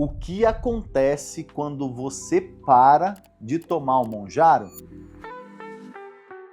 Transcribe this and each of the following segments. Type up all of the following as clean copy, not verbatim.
O que acontece quando você para de tomar o Monjaro?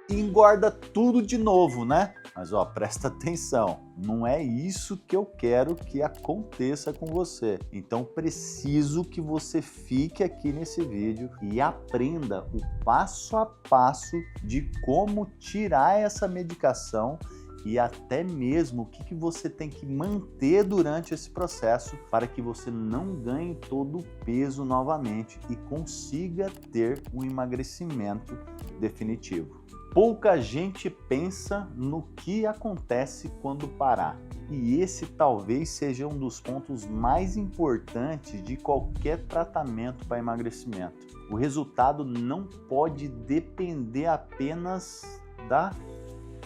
Engorda tudo de novo, né? Mas ó, presta atenção, não é isso que eu quero que aconteça com você. Então preciso que você fique aqui nesse vídeo e aprenda o passo a passo de como tirar essa medicação e até mesmo o que você tem que manter durante esse processo para que você não ganhe todo o peso novamente e consiga ter um emagrecimento definitivo. Pouca gente pensa no que acontece quando parar. E esse talvez seja um dos pontos mais importantes de qualquer tratamento para emagrecimento. O resultado não pode depender apenas da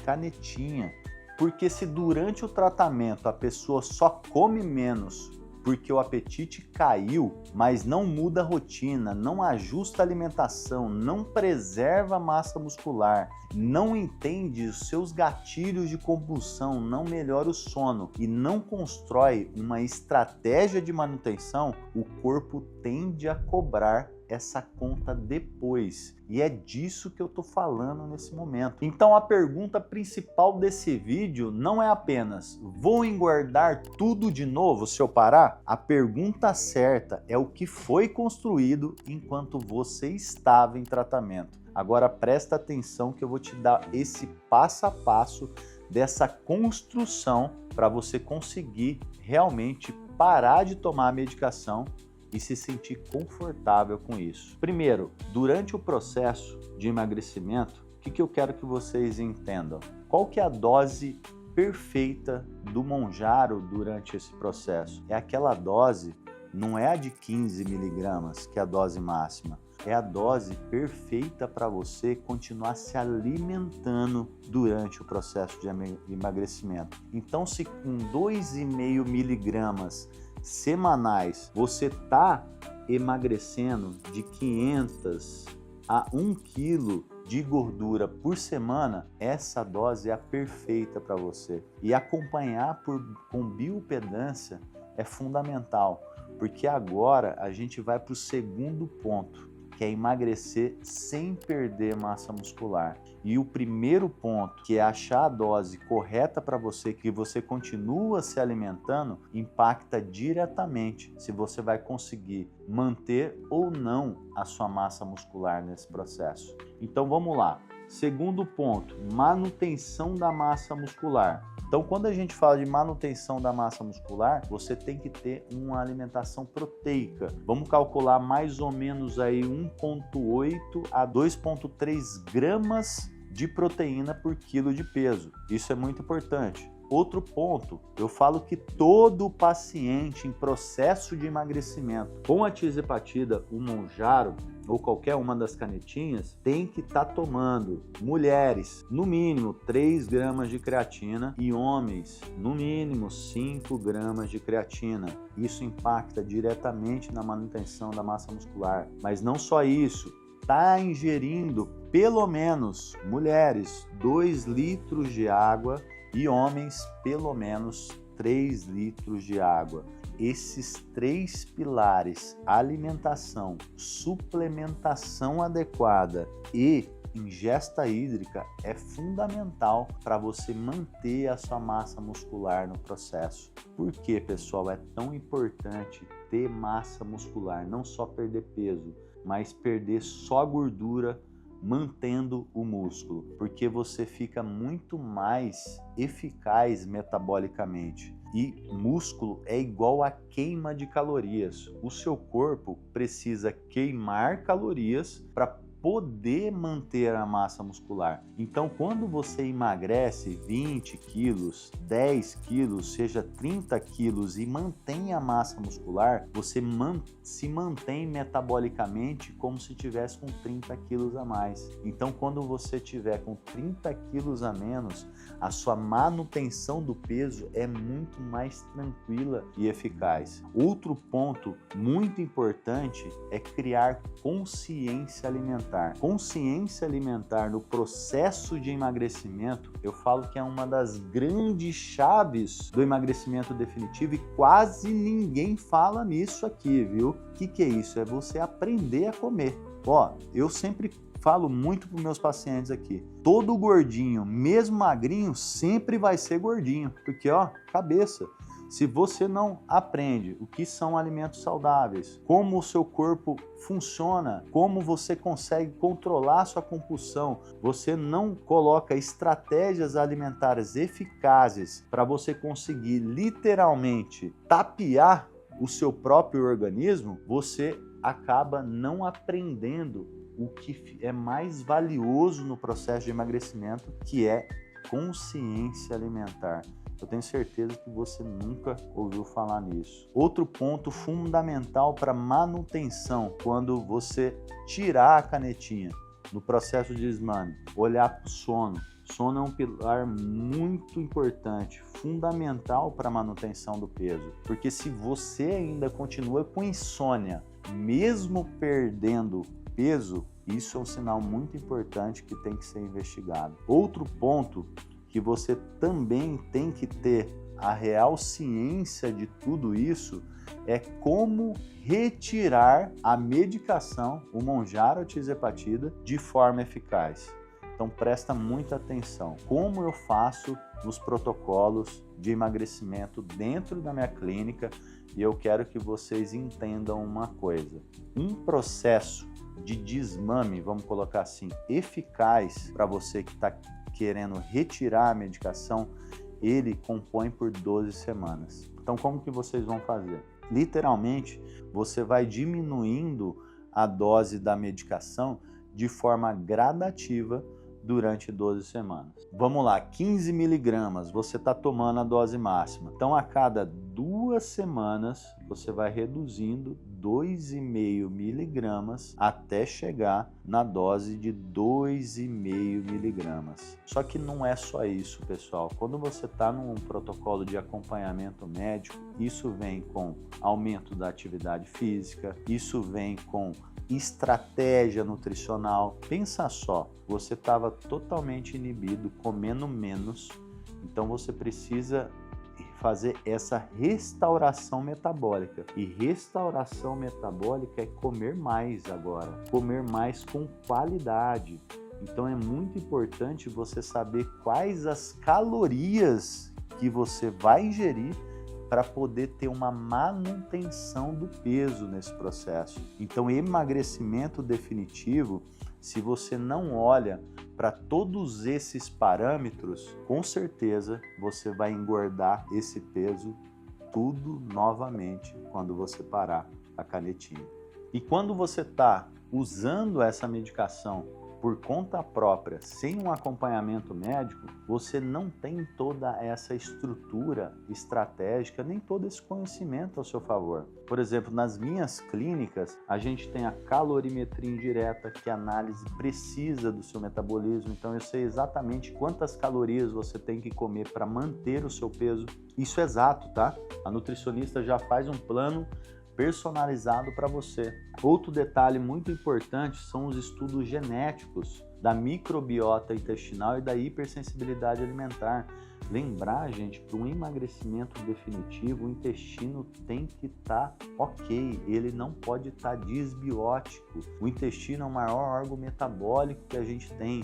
canetinha. Porque se durante o tratamento a pessoa só come menos porque o apetite caiu, mas não muda a rotina, não ajusta a alimentação, não preserva a massa muscular, não entende os seus gatilhos de compulsão, não melhora o sono e não constrói uma estratégia de manutenção, o corpo tende a cobrar essa conta depois. E é disso que eu tô falando nesse momento. Então a pergunta principal desse vídeo não é apenas: vou engordar tudo de novo se eu parar? A pergunta certa é o que foi construído enquanto você estava em tratamento. Agora presta atenção que eu vou te dar esse passo a passo dessa construção para você conseguir realmente parar de tomar a medicação e se sentir confortável com isso. Primeiro, durante o processo de emagrecimento, o que eu quero que vocês entendam? Qual que é a dose perfeita do Monjaro durante esse processo? É aquela dose, não é a de 15 miligramas, que é a dose máxima. É a dose perfeita para você continuar se alimentando durante o processo de emagrecimento. Então, se com 2,5 miligramas semanais você está emagrecendo de 500 a 1 quilo de gordura por semana, essa dose é a perfeita para você. E acompanhar com bioimpedância é fundamental, porque agora a gente vai para o segundo ponto, que é emagrecer sem perder massa muscular. E o primeiro ponto, que é achar a dose correta para você, que você continua se alimentando, impacta diretamente se você vai conseguir manter ou não a sua massa muscular nesse processo. Então vamos lá. Segundo ponto, manutenção da massa muscular. Então, quando a gente fala de manutenção da massa muscular, você tem que ter uma alimentação proteica. Vamos calcular mais ou menos aí 1,8 a 2,3 gramas de proteína por quilo de peso. Isso é muito importante. Outro ponto, eu falo que todo paciente em processo de emagrecimento com a tirzepatida, o Monjaro ou qualquer uma das canetinhas tem que estar tomando, mulheres, no mínimo 3 gramas de creatina e homens, no mínimo 5 gramas de creatina. Isso impacta diretamente na manutenção da massa muscular. Mas não só isso, está ingerindo pelo menos, mulheres, 2 litros de água e homens, pelo menos 3 litros de água. Esses 3 pilares, alimentação, suplementação adequada e ingesta hídrica, é fundamental para você manter a sua massa muscular no processo. Por que, pessoal, é tão importante ter massa muscular? Não só perder peso, mas perder só gordura, mantendo o músculo, porque você fica muito mais eficaz metabolicamente. E músculo é igual a queima de calorias. O seu corpo precisa queimar calorias para poder manter a massa muscular. Então, quando você emagrece 20 quilos, 10 quilos, seja 30 quilos e mantém a massa muscular, você se mantém metabolicamente como se tivesse com 30 quilos a mais. Então, quando você tiver com 30 quilos a menos, a sua manutenção do peso é muito mais tranquila e eficaz. Outro ponto muito importante é criar consciência alimentar. alimentar, consciência alimentar no processo de emagrecimento, eu falo que é uma das grandes chaves do emagrecimento definitivo e quase ninguém fala nisso aqui, viu? O que é isso? É você aprender a comer. Ó, eu sempre falo muito para os meus pacientes aqui, todo gordinho, mesmo magrinho, sempre vai ser gordinho, porque ó, cabeça. Se você não aprende o que são alimentos saudáveis, como o seu corpo funciona, como você consegue controlar sua compulsão, você não coloca estratégias alimentares eficazes para você conseguir literalmente tapear o seu próprio organismo, você acaba não aprendendo o que é mais valioso no processo de emagrecimento, que é consciência alimentar. Eu tenho certeza que você nunca ouviu falar nisso. Outro ponto fundamental para manutenção, quando você tirar a canetinha no processo de desmame, olhar para o sono. Sono é um pilar muito importante, fundamental para a manutenção do peso. Porque se você ainda continua com insônia, mesmo perdendo peso, isso é um sinal muito importante que tem que ser investigado. Outro ponto que você também tem que ter a real ciência de tudo isso é como retirar a medicação, o Mounjaro ou tirzepatida, de forma eficaz. Então presta muita atenção. Como eu faço nos protocolos de emagrecimento dentro da minha clínica, e eu quero que vocês entendam uma coisa. Um processo de desmame, vamos colocar assim, eficaz para você que está querendo retirar a medicação, ele compõe por 12 semanas. Então como que vocês vão fazer? Literalmente, você vai diminuindo a dose da medicação de forma gradativa durante 12 semanas. Vamos lá, 15 miligramas, você está tomando a dose máxima. Então, a cada 2 semanas, você vai reduzindo 2,5 miligramas até chegar na dose de 2,5 miligramas. Só que não é só isso, pessoal. Quando você está num protocolo de acompanhamento médico, isso vem com aumento da atividade física, isso vem com estratégia nutricional. Pensa só, você estava totalmente inibido, comendo menos, então você precisa fazer essa restauração metabólica. E restauração metabólica é comer mais agora, comer mais com qualidade. Então é muito importante você saber quais as calorias que você vai ingerir para poder ter uma manutenção do peso nesse processo. Então, emagrecimento definitivo, se você não olha para todos esses parâmetros, com certeza você vai engordar esse peso tudo novamente quando você parar a canetinha. E quando você está usando essa medicação por conta própria, sem um acompanhamento médico, você não tem toda essa estrutura estratégica, nem todo esse conhecimento ao seu favor. Por exemplo, nas minhas clínicas, a gente tem a calorimetria indireta, que é a análise precisa do seu metabolismo. Então, eu sei exatamente quantas calorias você tem que comer para manter o seu peso. Isso é exato, tá? A nutricionista já faz um plano personalizado para você. Outro detalhe muito importante são os estudos genéticos da microbiota intestinal e da hipersensibilidade alimentar. Lembrar, gente, para um emagrecimento definitivo, o intestino tem que estar ok, ele não pode estar disbiótico. O intestino é o maior órgão metabólico que a gente tem.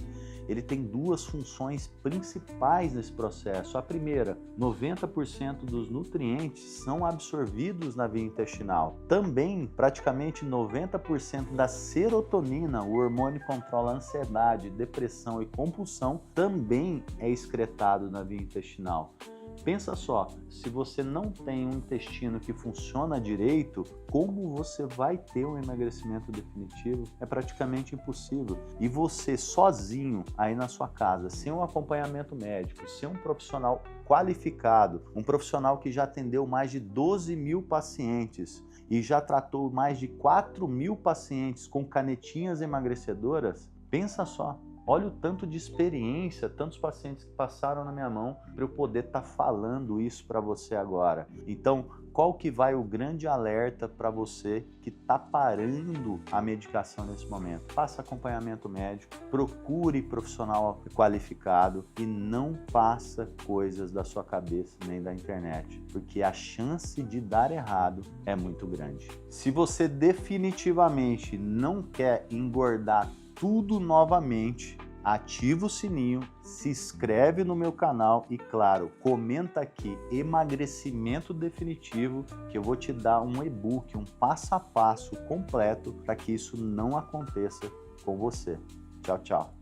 Ele tem 2 funções principais nesse processo. A primeira, 90% dos nutrientes são absorvidos na via intestinal. Também, praticamente 90% da serotonina, o hormônio que controla a ansiedade, depressão e compulsão, também é excretado na via intestinal. Pensa só, se você não tem um intestino que funciona direito, como você vai ter um emagrecimento definitivo? É praticamente impossível. E você sozinho aí na sua casa, sem um acompanhamento médico, sem um profissional qualificado, um profissional que já atendeu mais de 12 mil pacientes e já tratou mais de 4 mil pacientes com canetinhas emagrecedoras, pensa só. Olha o tanto de experiência, tantos pacientes que passaram na minha mão para eu poder estar falando isso para você agora. Então, qual que vai o grande alerta para você que está parando a medicação nesse momento? Faça acompanhamento médico, procure profissional qualificado e não faça coisas da sua cabeça nem da internet, porque a chance de dar errado é muito grande. Se você definitivamente não quer engordar tudo novamente, ativa o sininho, se inscreve no meu canal e, claro, comenta aqui emagrecimento definitivo, que eu vou te dar um e-book, um passo a passo completo para que isso não aconteça com você. Tchau, tchau.